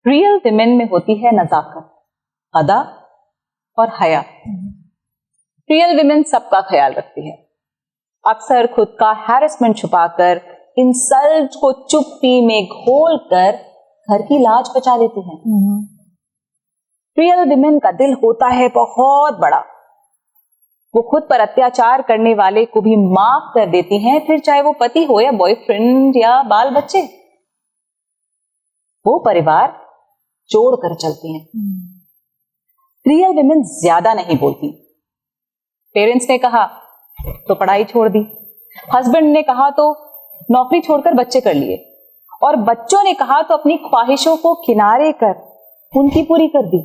Real women में होती है नजाकत, अदा और हया। रियल विमेन सबका ख्याल रखती है, अक्सर खुद का हैरेसमेंट छुपाकर, इंसल्ट को चुप्पी में घोलकर घर की लाज बचा लेती हैं। रियल विमेन का दिल होता है बहुत बड़ा, वो खुद पर अत्याचार करने वाले को भी माफ कर देती हैं, फिर चाहे वो पति हो या बॉयफ्रेंड या बाल बच्चे, वो परिवार जोड़ कर चलती हैं। रियल विमेन ज्यादा नहीं बोलती। पेरेंट्स ने कहा तो पढ़ाई छोड़ दी, हस्बैंड ने कहा तो नौकरी छोड़कर बच्चे कर लिए, और बच्चों ने कहा तो अपनी ख्वाहिशों को किनारे कर उनकी पूरी कर दी।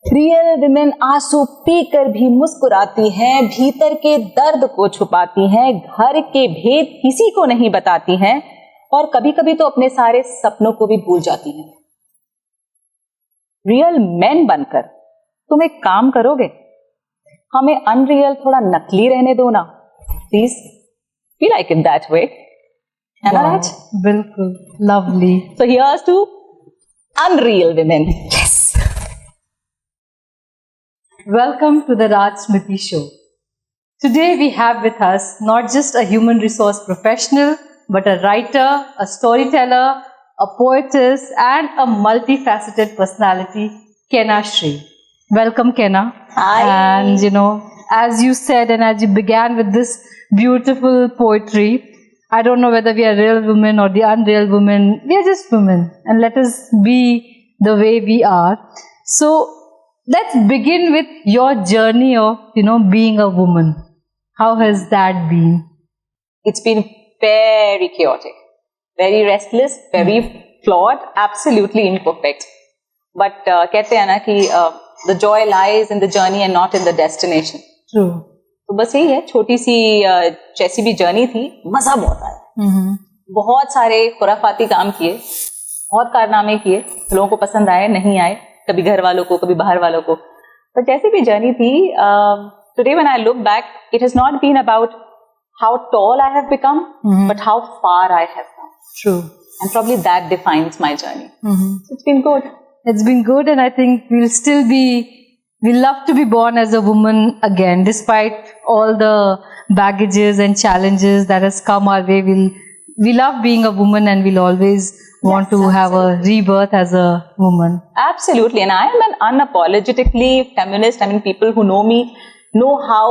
रियल विमेन आंसू पीकर भी मुस्कुराती हैं, भीतर के दर्द को छुपाती हैं, घर के भेद किसी को नहीं बताती हैं, और कभी कभी तो अपने सारे सपनों को भी भूल जाती हैं। रियल मैन बनकर तुम एक काम करोगे, हमें अनरियल थोड़ा नकली रहने दो ना please. We like it that way. बिल्कुल, lovely. So here's to unreal women. Welcome to the Raj Smriti show. Today we have with us not just a human resource professional, but a writer, a storyteller, a poetess, and a multifaceted personality, Shree. Welcome, Kenna. Hi. And as you said, and as you began with this beautiful poetry, I don't know whether we are real women or the unreal women. We are just women, and let us be the way we are. So, let's begin with your journey of, being a woman. How has that been? It's been very chaotic, very restless, very flawed, absolutely imperfect. But कहते हैं ना कि the joy lies in the journey and not in the destination. True. तो बस यही है, छोटी सी जैसी भी जर्नी थी, मजा बहुत आया। बहुत सारे खुराफाती काम किए, बहुत कारनामे किए, लोगों को पसंद आए नहीं आए, कभी घर वालों को कभी बाहर वालों को, पर जैसी भी जर्नी थी, today when I look back, it has not been about how tall I have become, but how far I have come. True. And probably that defines my journey. So it's been good. It's been good, and I think we'll love to be born as a woman again, despite all the baggages and challenges that has come our way. We love being a woman, and we'll always want to have a rebirth as a woman. Absolutely. And I am an unapologetically feminist. I mean, people who know me know how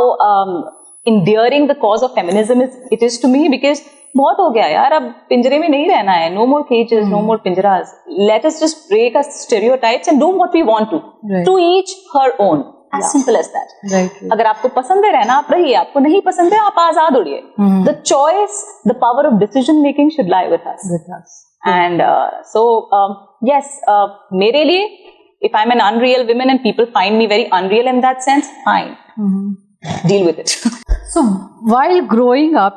endearing the cause of feminism it is to me, because बहुत हो गया यार, अब पिंजरे में नहीं रहना है. No more cages, no more pinjaras. Let us just break our stereotypes and do what we want to. Right. To each her own. As simple as that. Right. अगर आपको पसंद है रहना, आप रहिए. आपको नहीं पसंद है, आप आजाद उड़िए. The choice, the power of decision making should lie with us. With us. And yes, मेरे लिए, if I'm an unreal woman and people find me very unreal in that sense, fine. Deal with it. So while growing up,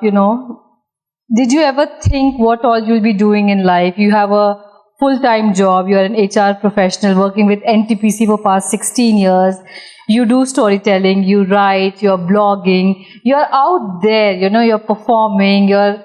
did you ever think what all you'll be doing in life? You have a full-time job. You're an HR professional working with NTPC for past 16 years. You do storytelling, you write, you're blogging, you're out there, you're performing, you're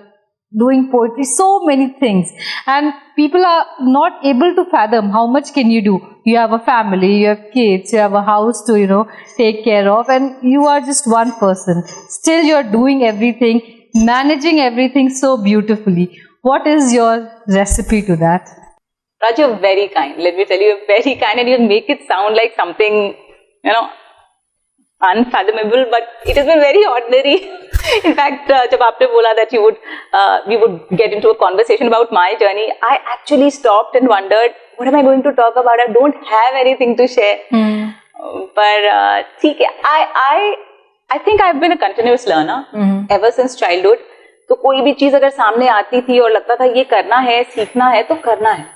doing poetry, so many things. And people are not able to fathom how much can you do. You have a family, you have kids, you have a house to, take care of, and you are just one person. Still you're doing everything, managing everything so beautifully. What is your recipe to that? Raj, you're very kind. Let me tell you, you're very kind, and you make it sound like something, unfathomable, but it has been very ordinary. In fact, जब आपने बोला that we would get into a conversation about my journey, I actually stopped and wondered, what am I going to talk about? I don't have anything to share. But ठीक है, I think I've been a continuous learner ever since childhood. तो कोई भी चीज अगर सामने आती थी और लगता था ये करना है, सीखना है, तो करना है.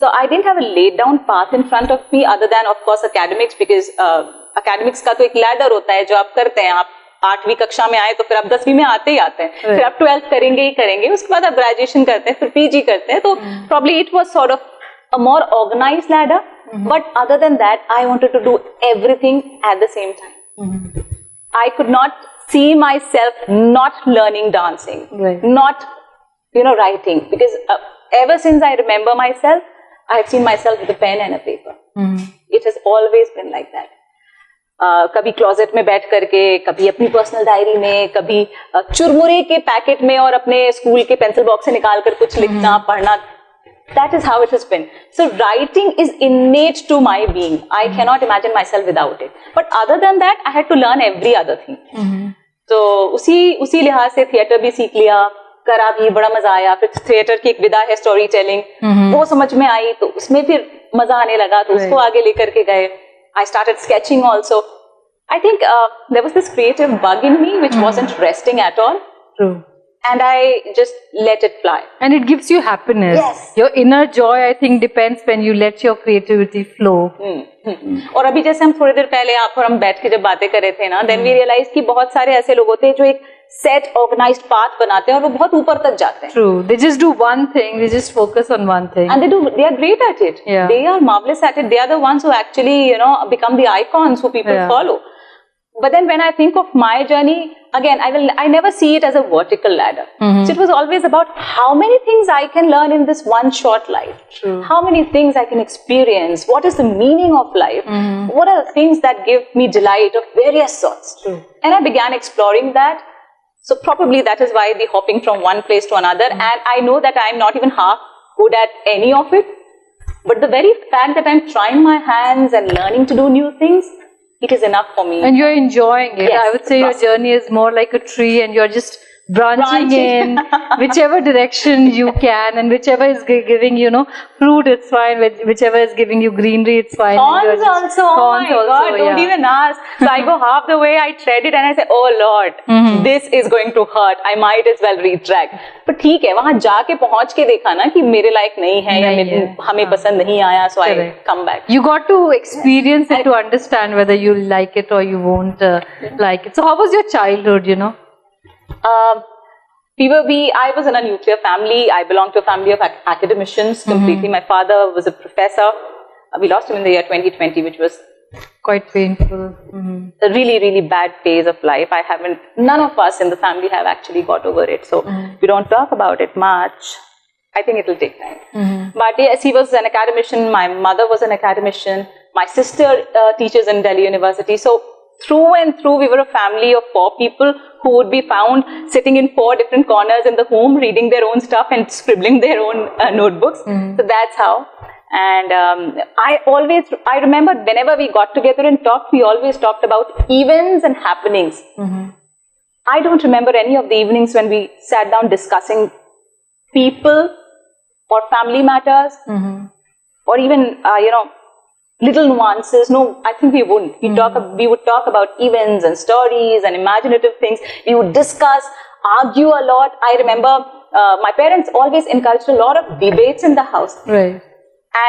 So I didn't have a laid down path in front of me other than of course academics, because academics का तो एक ladder होता है जो आप करते हैं. आप 8वीं कक्षा में आए तो फिर आप 10वीं में आते ही आते हैं, फिर आप 12th करेंगे ही करेंगे, उसके बाद आप ग्रेजुएशन करते हैं, फिर PG करते हैं. तो probably it was sort of a more organized ladder, but other than that I wanted to do everything at the same time. I could not see myself not learning dancing, right. not writing, because ever since I remember myself, I have seen myself with a pen and a paper. It has always been like that. कभी closet में बैठ करके, कभी अपनी personal diary में, कभी चुरमुरे के packet में और अपने स्कूल के पेंसिल बॉक्स से निकाल कर कुछ लिखना, पढ़ना. That is how it has been. So writing is innate to my being. I cannot imagine myself without it. But other than that, I had to learn every other thing. तो उसी लिहाज से थिएटर भी सीख लिया, करा भी, बड़ा मजा आया. फिर थिएटर की एक विधा है स्टोरी टेलिंग, वो समझ में आई तो उसमें फिर मजा आने लगा, तो उसको आगे लेकर के गए. I started sketching also. I think there was this creative bug in me which wasn't resting at all. True. And I just let it fly. And it gives you happiness. Yes. Your inner joy, I think, depends when you let your creativity flow. और अभी जैसे हम थोड़ी देर पहले आप और हम बैठ के जब बातें कर रहे थे ना, then we realized कि बहुत सारे ऐसे लोग होते हैं जो एक set organized path बनाते हैं और वो बहुत ऊपर तक जाते हैं. True. They just do one thing. They just focus on one thing. And they are great at it. Yeah. They are marvelous at it. They are the ones who actually, become the icons who people follow. But then when I think of my journey, again, I never see it as a vertical ladder. So it was always about how many things I can learn in this one short life. True. How many things I can experience. What is the meaning of life? What are the things that give me delight of various sorts? True. And I began exploring that. So probably that is why the hopping from one place to another. And I know that I'm not even half good at any of it. But the very fact that I'm trying my hands and learning to do new things, it is enough for me. And you're enjoying it. Yes, I would say your journey is more like a tree and you're just branching in whichever direction you can, and whichever is giving, fruit, it's fine. Whichever is giving you greenery, it's fine. Thorns also. Oh my God, don't even ask. So I go half the way, I tread it and I say, oh Lord, this is going to hurt. I might as well retract. But ठीक है, वहाँ जाके पहुँच के देखा ना कि मेरे लायक नहीं है या हमें पसंद नहीं आया, so I come back. You got to experience it to understand whether you like it or you won't like it. So how was your childhood, I was in a nuclear family. I belonged to a family of academicians completely. My father was a professor. We lost him in the year 2020, which was quite painful. A really, really bad phase of life. None of us in the family have actually got over it. So we don't talk about it much. I think it will take time. But yes, he was an academician. My mother was an academician. My sister teaches in Delhi University. So through and through, we were a family of 4 people who would be found sitting in 4 different corners in the home, reading their own stuff and scribbling their own notebooks. So that's how. And I remember whenever we got together and talked, we always talked about events and happenings. I don't remember any of the evenings when we sat down discussing people or family matters or even, little nuances. No, I think we wouldn't. We would talk about events and stories and imaginative things. We would discuss, argue a lot. I remember my parents always encouraged a lot of debates in the house. Right.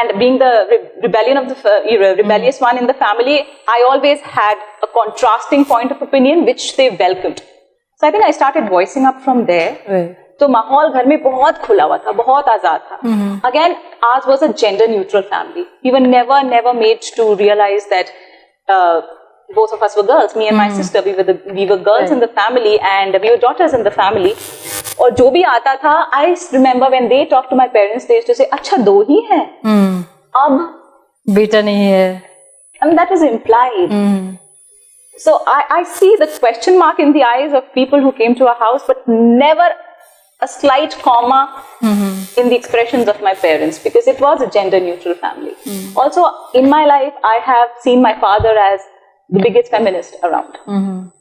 And being the rebellious one in the family, I always had a contrasting point of opinion which they welcomed. So I think I started voicing up from there. Right. तो माहौल घर में बहुत खुला हुआ था, बहुत आजाद था. Again, ours was a gender neutral family. We were never made to realize that both of us were girls. Me and my sister, we were girls in the family and we were daughters in the family. और जो भी आता था, I remember when they talked to my parents, they used to say, अच्छा 2 ही हैं, अब बेटा नहीं है. And that was implied. So I see the question mark in the eyes of people who came to our house, but never a slight comma in the expressions of my parents, because it was a gender neutral family. Also, in my life, I have seen my father as the biggest feminist around.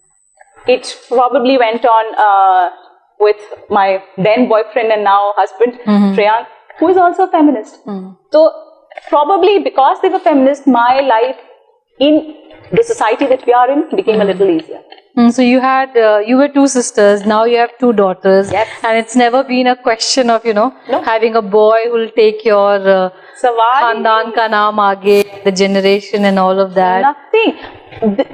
It probably went on with my then boyfriend and now husband, Shree, who is also a feminist. So, probably because they were feminist, my life in the society that we are in became a little easier. So you were 2 sisters, now you have 2 daughters. Yes. And it's never been a question of, having a boy who will take your khandan ka naam aage, the generation and all of that. Nothing.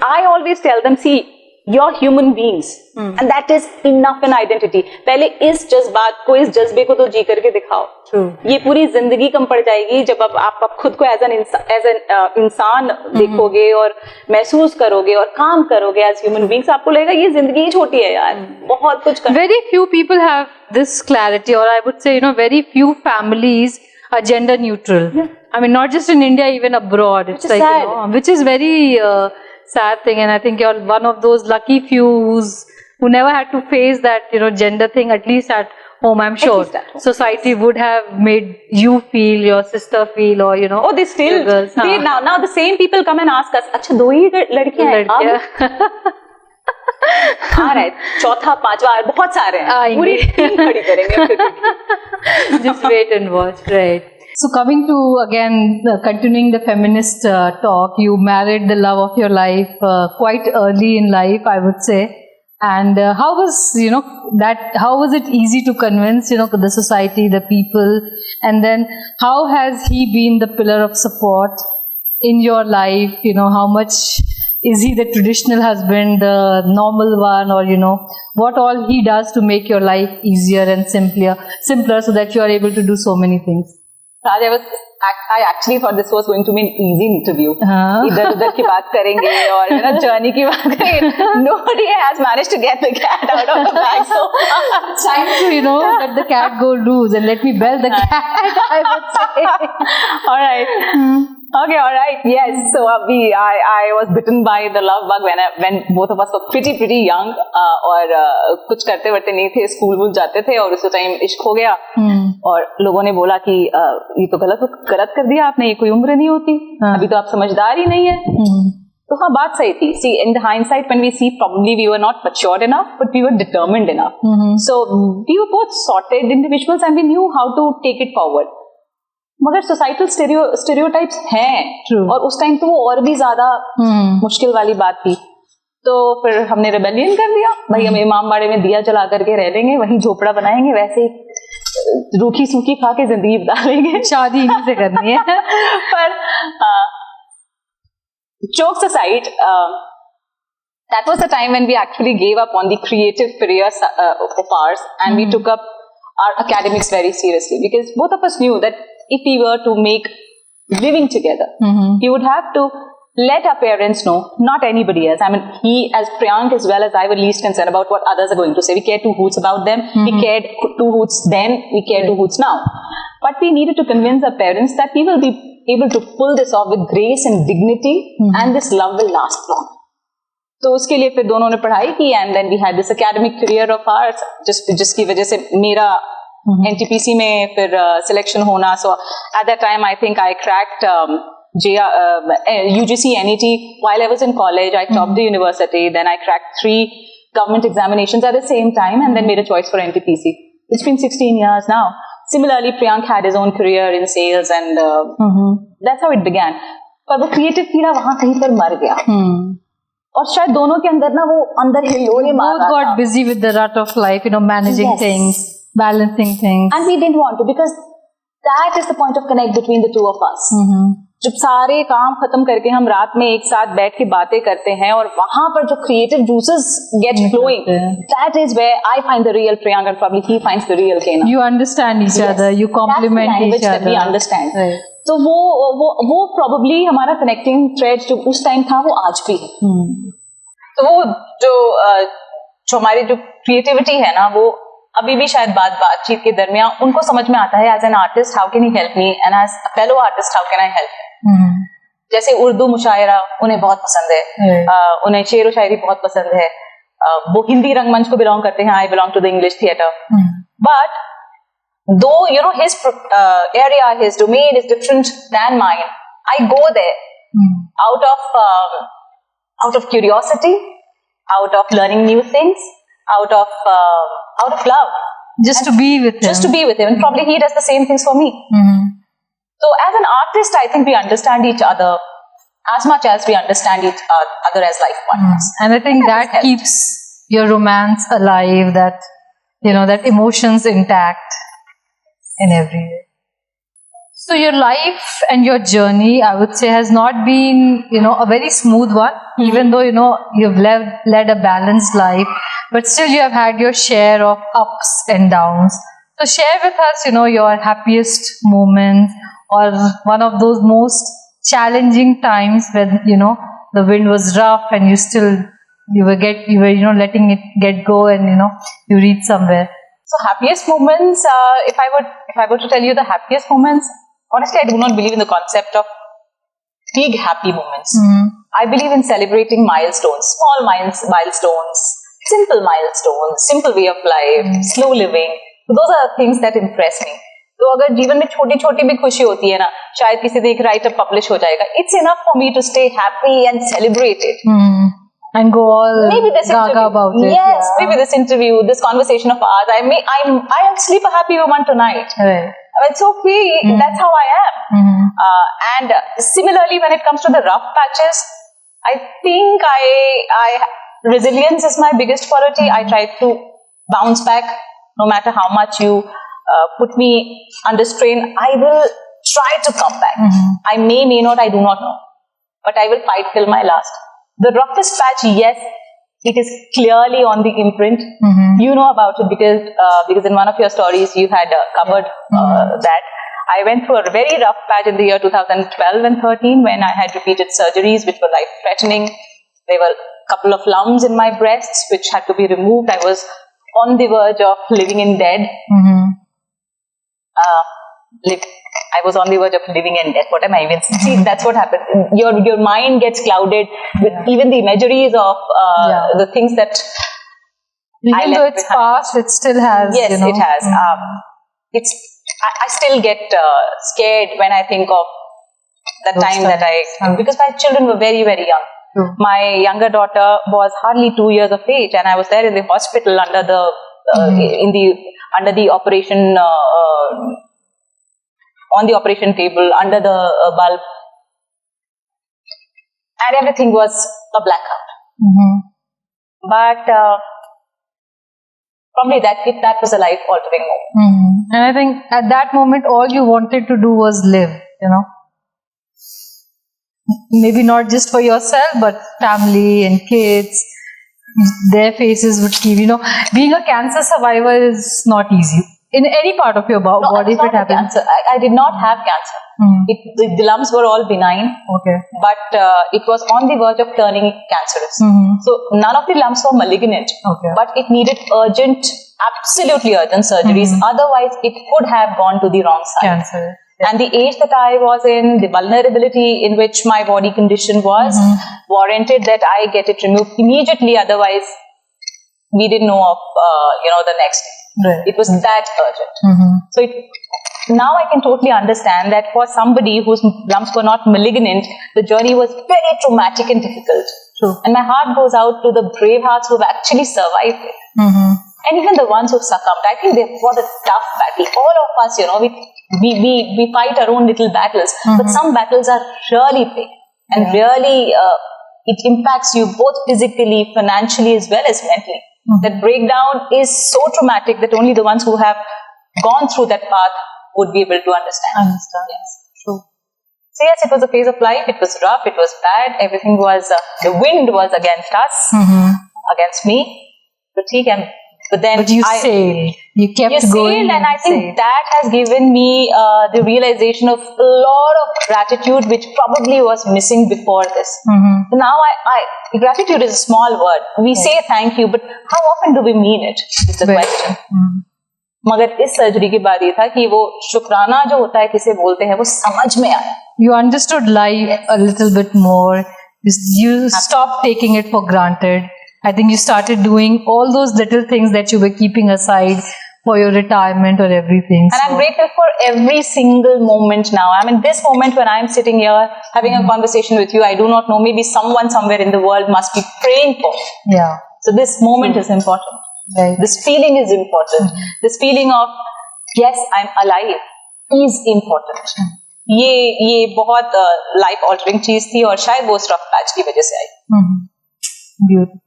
I always tell them, see, you're human beings. And that is enough an identity. पहले इस जज्बे को तो जी करके दिखाओ. True. ये पूरी जिंदगी कम पड़ जाएगी जब आप खुद को एज एन इंसान देखोगे और महसूस करोगे और काम करोगे एज ह्यूमन बीइंग्स. आपको लगेगा ये जिंदगी ही छोटी है यार, बहुत कुछ कर. Very few people have this clarity, or I would say, very few families are gender neutral. Yeah. I mean, not just in India, even abroad. It's Which is like, sad. you know, which is very sad thing. And I think you're one of those lucky few who never had to face that, you know, gender thing, at least at home. I'm sure least at home. society would have made you feel, your sister feel, or, you know. Oh, they still, your girls, they, now the same people come and ask us, अच्छा 2 ही लड़कियां हैं अब आ रहा है चौथा पांचवा बहुत सारे हैं पूरी टीम खड़ी करेंगे just wait and watch, right? So coming to again continuing the feminist talk, you married the love of your life quite early in life, I would say. And how was, you know, how was it easy to convince, you know, the society, the people, and then how has he been the pillar of support in your life? You know, how much is he the traditional husband, the normal one, or, you know, what all he does to make your life easier and simpler so that you are able to do so many things? Raj, I actually thought this was going to be an easy interview. इधर की बात करेंगे और है ना journey की बात करेंगे. Nobody has managed to get the cat out of the bag. So it's time to, you know, let the cat go loose and let me bell the cat, I would say. All right. Okay, all right. Yes. So I was bitten by the love bug when both of us were pretty young. और कुछ करते वरते नहीं थे, school वूल जाते थे और उस time इश्क हो गया. और लोगों ने बोला कि ये तो गलत कर दिया आपने, ये कोई उम्र नहीं होती, अभी तो आप समझदार ही नहीं है. तो हाँ, बात सही थी. See, in the hindsight, when we see, probably we were not mature enough, but we were determined enough. So we were both sorted individuals and we knew how to take it forward. मगर societal stereotypes हैं और उस time तो वो और भी ज्यादा मुश्किल वाली बात थी. तो फिर हमने रेबेलियन कर दिया. भाई हम इमामबाड़े में दिया जला करके रह लेंगे, वहीं झोपड़ा बनाएंगे, वैसे ही रूखी सूखी खा के जिंदगी बिता लेंगे, शादी इन्हीं से करनी है. पर jokes aside, that was the time when we actually gave up on the creative careers of ours and we took up our academics very seriously, because both of us knew that if we were to make living together, we would have to let our parents know, not anybody else. I mean, he, as Priyank as well as I, were least concerned about what others are going to say. We cared 2 hoots about them. We cared 2 hoots then. We care 2 hoots now. But we needed to convince our parents that we will be able to pull this off with grace and dignity, and this love will last long. तो उसके लिए फिर दोनों ने पढ़ाई की, and then we had this academic career of ours, जिसकी वजह से मेरा NTPC में फिर selection होना. So at that time, I think I cracked UGC NET while I was in college. I topped the university. Then I cracked 3 government examinations at the same time, and then made a choice for NTPC. It's been 16 years now. Similarly, Priyank had his own career in sales, and that's how it began. पर वो creative कीड़ा वहाँ कहीं पर मर गया. और शायद दोनों के अंदर ना वो अंदर हिलोरे मार रहा था. Both got busy with the rut of life, you know, managing things, balancing things. And we didn't want to, because that is the point of connect between the two of us. जब सारे काम खत्म करके हम रात में एक साथ बैठ के बातें करते हैं और वहां पर जो creative juices get flowing, that is where I find the real Priyank and probably he finds the real Kena. You understand each other, you complement each other. That we understand. Right. तो वो probably हमारा connecting thread जो उस time था वो आज भी है. तो वो जो हमारी जो creativity है ना, वो अभी भी शायद बातचीत के दरमियान उनको समझ में आता है. As an artist how can he help me, and as a fellow artist how can I help. जैसे उर्दू मुशायरा उन्हें बहुत पसंद है, उन्हें शेर व शायरी बहुत पसंद है. वो हिंदी रंगमंच को बिलोंग करते हैं. I belong to the English theatre. But though you know his area, his domain is different than mine, I go there out of curiosity, out of learning new things, out of love, just to be with him, and probably he does the same things for me. So as an artist, I think we understand each other as much as we understand each other as life partners. And I think that keeps your romance alive, that, you know, that emotions intact in every way. So your life and your journey, I would say, has not been, you know, a very smooth one, even though, you know, you've led a balanced life, but still you have had your share of ups and downs. So share with us, you know, your happiest moments, or one of those most challenging times when, you know, the wind was rough and you were, you know, letting it get go, and, you know, you reach somewhere. So happiest moments, if I were to tell you the happiest moments, honestly, I do not believe in the concept of big happy moments. Mm-hmm. I believe in celebrating milestones, small milestones, simple milestones, simple way of life, slow living. So those are the things that impress me. तो अगर जीवन में छोटी छोटी भी खुशी होती है ना, शायद किसी दिन एक राइटर पब्लिश हो जाएगा. It's enough for me to stay happy and celebrate it. And go all maybe this gaga about it. Yes, yeah. Maybe this interview, this conversation of ours, I'll sleep a happy woman tonight. Right. It's okay. That's how I am. And similarly, when it comes to the rough patches, I think resilience is my biggest quality. I try to bounce back, no matter how much you put me under strain. I will try to come back. I may not, I do not know, but I will fight till my last. The roughest patch, yes, it is clearly on the imprint. You know about it because in one of your stories you had covered that. I went through a very rough patch in the year 2012 and 13 when I had repeated surgeries which were life-threatening. There were a couple of lumps in my breasts which had to be removed. I was on the verge of living in dead. I was on the verge of living in death. What am I even saying? See, that's what happens. Your mind gets clouded with even the imageries of the things that even though it's past, it still has. Yes, it has. I still get scared when I think of the time that because my children were very, very young. My younger daughter was hardly 2 years of age, and I was there in the hospital under the operation. On the operation table, under the bulb, and everything was a blackout. But probably that was a life-altering moment. And I think at that moment, all you wanted to do was live, Maybe not just for yourself, but family and kids. Their faces would keep, being a cancer survivor is not easy. In any part of your body, if it happens. Cancer. I did not have cancer. The lumps were all benign. Okay. But it was on the verge of turning cancerous. So none of the lumps were malignant. Okay. But it needed absolutely urgent surgeries. Otherwise, it could have gone to the wrong side. Cancer. Yeah. And the age that I was in, the vulnerability in which my body condition was, warranted that I get it removed immediately. Otherwise, we didn't know of the next day. Right. It was that urgent. So now I can totally understand that for somebody whose lumps were not malignant, the journey was very traumatic and difficult. True. And my heart goes out to the brave hearts who've actually survived it. And even the ones who've succumbed. I think they fought a tough battle. All of us, we fight our own little battles. But some battles are really big. And really, it impacts you both physically, financially, as well as mentally. That breakdown is so traumatic that only the ones who have gone through that path would be able to understand. Yes. True. So yes, it was a phase of life. It was rough. It was bad. Everything was, the wind was against us, against me. But you sailed. You kept going. And I think that has given me the realization of a lot of gratitude, which probably was missing before this. So now gratitude is a small word. We say thank you, but how often do we mean it? Is the question. मगर इस surgery के बाद ये था कि वो शुक्राना जो होता है किसे बोलते हैं वो समझ में आया. You understood life a little bit more. You stopped taking it for granted. I think you started doing all those little things that you were keeping aside for your retirement or everything. And I'm grateful for every single moment now. I mean, this moment when I'm sitting here having a conversation with you, I do not know, maybe someone somewhere in the world must be praying for. Yeah. So this moment is important. Right. This feeling is important. This feeling of, yes, I'm alive is important. ये बहुत life altering चीज थी और शायद वो rough patch की वजह से आई. Beautiful.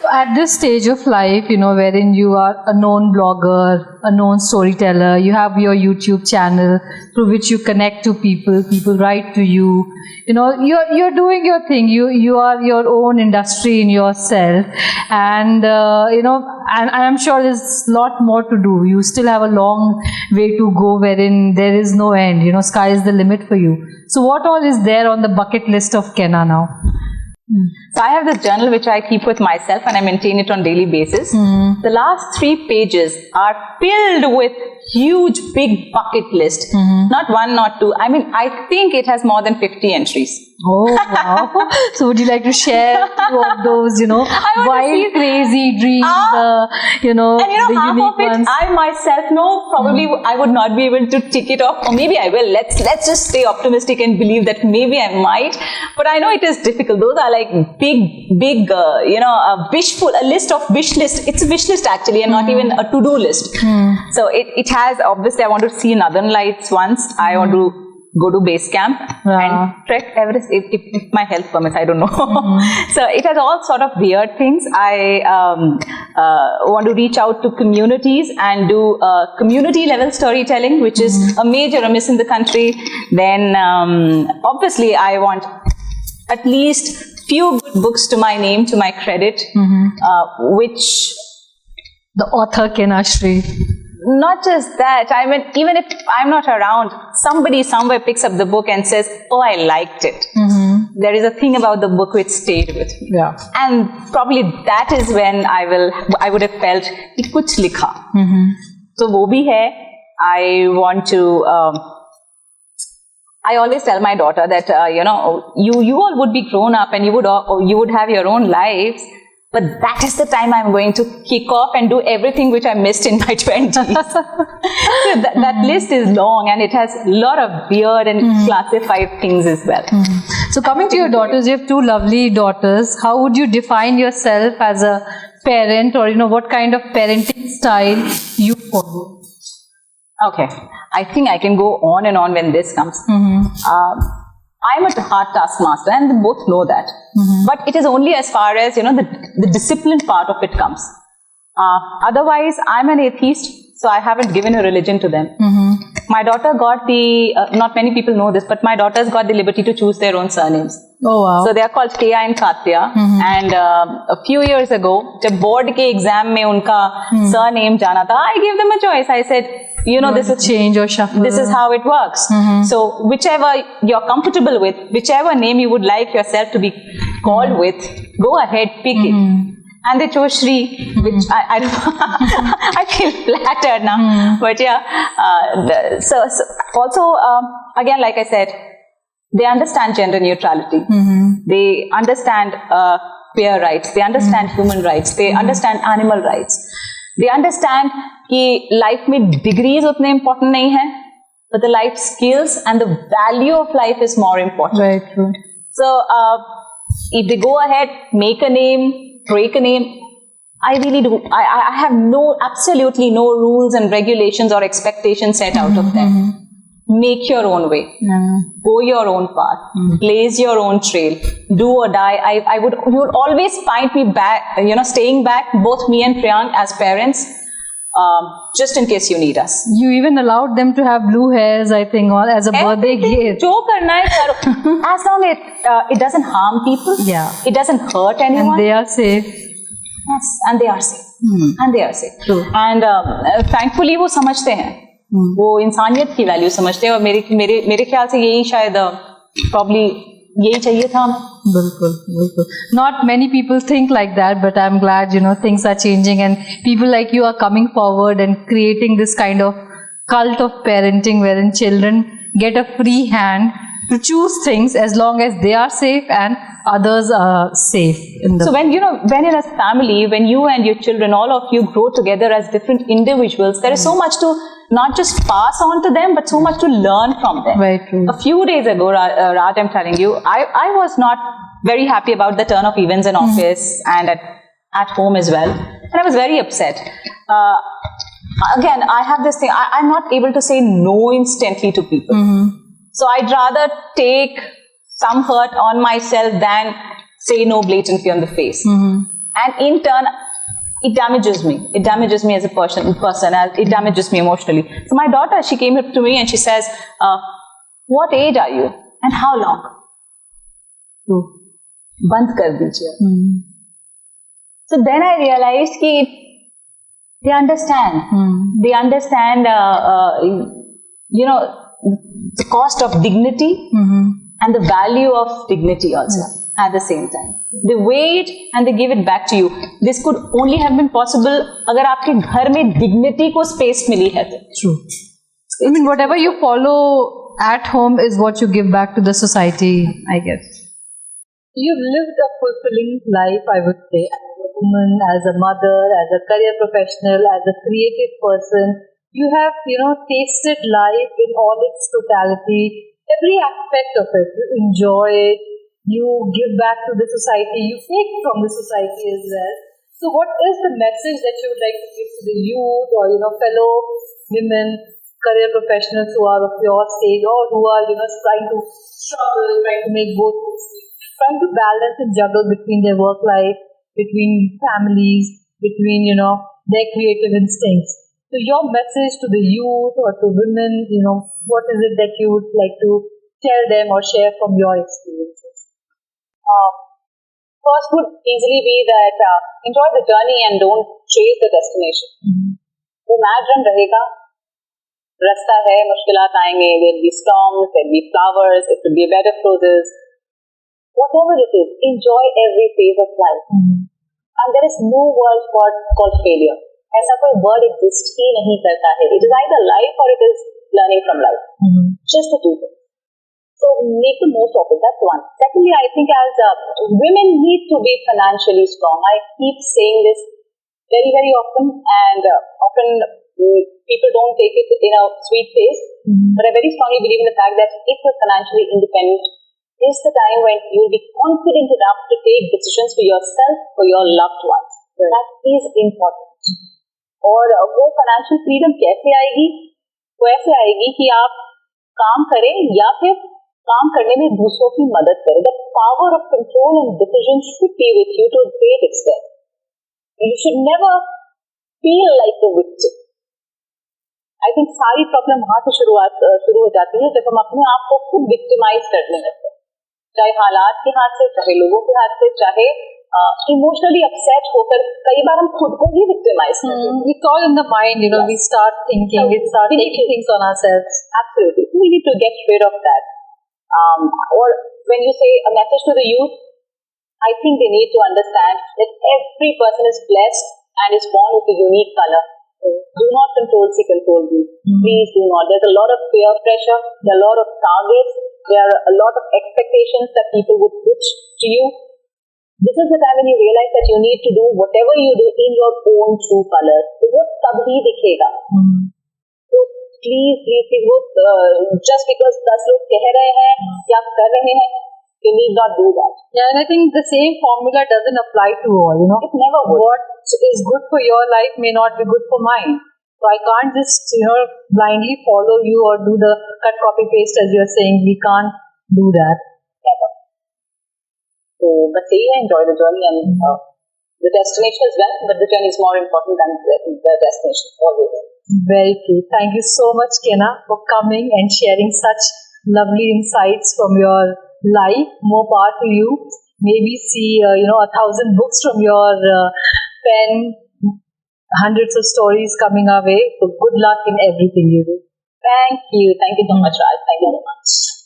So at this stage of life, wherein you are a known blogger, a known storyteller, you have your YouTube channel through which you connect to people write to you, you're doing your thing, you are your own industry in yourself, and, and I'm sure there's a lot more to do. You still have a long way to go wherein there is no end, sky is the limit for you. So what all is there on the bucket list of Kenna now? So I have this journal which I keep with myself and I maintain it on daily basis. The last 3 pages are filled with huge big bucket list. Not 1, not 2. I mean, I think it has more than 50 entries. Oh, wow. So would you like to share 2 of those, wild, crazy dreams, and the half unique of it, ones? I myself know probably I would not be able to tick it off, or maybe I will. Let's just stay optimistic and believe that maybe I might. But I know it is difficult. Those are like big, a list of wish list. It's a wish list actually, and not even a to-do list. So it has, obviously, I want to see Northern Lights once. I want to go to base camp and trek Everest if my health permits. I don't know. So it has all sort of weird things. I want to reach out to communities and do community level storytelling, which is a major miss in the country. Then obviously I want at least few good books to my name, to my credit, which The author Shree. Not just that, I mean, even if I'm not around, somebody somewhere picks up the book and says, oh, I liked it. There is a thing about the book which stayed with me. Yeah. And probably that is when I would have felt, कि कुछ लिखा. So वो भी है. I want to, I always tell my daughter that, you all would be grown up and you would have your own lives. But that is the time I'm going to kick off and do everything which I missed in my 20s. So that list is long and it has a lot of weird and classified things as well. So coming to your daughters, you have 2 lovely daughters. How would you define yourself as a parent, or what kind of parenting style you follow? Okay. I think I can go on and on when this comes. I'm a hard taskmaster and they both know that. But it is only as far as, the discipline part of it comes. Otherwise, I'm an atheist, so I haven't given a religion to them. My daughter got not many people know this, but my daughters got the liberty to choose their own surnames. Oh, wow. So they are called Kaya and Katya. And a few years ago, जब board के exam में उनका surname जाना था, I gave them a choice. I said, this is change or shuffle. This is how it works. So whichever you're comfortable with, whichever name you would like yourself to be called with, go ahead, pick it. And they chose Shree, which I don't I feel flattered now. But yeah, so also, again, like I said, they understand gender neutrality. They understand queer rights. They understand human rights. They understand animal rights. They understand कि life में degrees उतने important नहीं है, but the life skills and the value of life is more important. Right, true. So if they go ahead, make a name, break a name, I really do. I have absolutely no rules and regulations or expectations set out of them. Make your own way. Go your own path. Blaze your own trail. Do or die. You would always find me back, staying back, both me and Priyank as parents, just in case you need us. You even allowed them to have blue hairs, I think, or as a birthday gift. जो करना है करो. As long as it doesn't harm people. Yeah. It doesn't hurt anyone. And they are safe. Yes, and they are safe. And they are safe. True. And thankfully वो समझते हैं. वो इंसानियत की वैल्यू समझते हैं, और मेरे ख्याल से यही शायद probably यही चाहिए था. बिल्कुल. Not many people think like that, but I'm glad things are changing and people like you are coming forward and creating this kind of cult of parenting wherein children get a free hand to choose things as long as they are safe and others are safe. So when in a family, when you and your children, all of you grow together as different individuals, there is so much to not just pass on to them, but so much to learn from them. Very true. A few days ago, Raj, I'm telling you, I was not very happy about the turn of events in office and at home as well. And I was very upset. Again, I have this thing, I'm not able to say no instantly to people. So I'd rather take some hurt on myself than say no blatantly on the face. And in turn, it damages me. It damages me as a person. It damages me emotionally. So my daughter, she came up to me and she says, what age are you? And how long? Band kar dijiye. So then I realized that they understand. They understand, the cost of dignity and the value of dignity also. at the same time. They wait and they give it back to you. This could only have been possible अगर आपके घर में dignity को space मिली है तो. True. I mean, whatever you follow at home is what you give back to the society, I guess. You've lived a fulfilling life, I would say, as a woman, as a mother, as a career professional, as a creative person. You have, tasted life in all its totality, every aspect of it. You enjoy it, you give back to the society, you take from the society as well. So what is the message that you would like to give to the youth or, fellow women, career professionals who are of your stage or who are, trying to struggle, trying to make both, trying to balance and juggle between their work life, between families, between, their creative instincts. So your message to the youth or to women, what is it that you would like to tell them or share from your experiences? First would easily be that enjoy the journey and don't chase the destination. वो mad run रहेगा, रास्ता है, मुश्किलात आएंगे, there will be storms, there will be flowers, it will be a bed of roses. Whatever it is, enjoy every phase of life. And there is no word called failure. ऐसा कोई word exist ही नहीं करता है. It is either life or it is learning from life. Just the two things. So make the most of it. That's one. Secondly, I think as women need to be financially strong. I keep saying this very, very often, and often people don't take it in a sweet face. But I very strongly believe in the fact that if you're financially independent, is the time when you'll be confident enough to take decisions for yourself, for your loved ones. That is important. और वो financial freedom कैसे आएगी? वो ऐसे आएगी कि आप काम करें या फिर काम करने में दूसरों की मदद करें. The power of control and decision should be with you to a great extent. You should never feel like a victim. I think सारी प्रॉब्लम वहाँ से शुरू हो जाती है जब हम अपने आप को खुद विक्टिमाइज करने लगते हैं, चाहे हालात के हाथ से, चाहे लोगों के हाथ से, चाहे इमोशनली अपसेट होकर कई बार हम खुद को भी विक्टिमाइज करते हैं. It's all in the mind, Yes. We start thinking, we start taking things on ourselves. Absolutely. We need to get rid of that. Or when you say a message to the youth, I think they need to understand that every person is blessed and is born with a unique color. Do not control C, control B. Please do not. There's a lot of peer pressure. There are a lot of targets. There are a lot of expectations that people would put to you. This is the time when you realize that you need to do whatever you do in your own true colors. तो वो तब ही दिखेगा. So please, just because 10 लोग कह रहे हैं या कर रहे हैं, you need not do that. Yeah, and I think the same formula doesn't apply to all, It never would. What is good for your life may not be good for mine. So I can't just, blindly follow you or do the cut, copy, paste as you're saying. We can't do that. Never. So, but say enjoy the journey and the destination as well, but the journey is more important than the destination always. Very true. Thank you so much, Kena, for coming and sharing such lovely insights from your life. More power to you. Maybe see, 1,000 books from your pen, hundreds of stories coming our way. So good luck in everything you do. Thank you. Thank you so much, Raj. Thank you so much.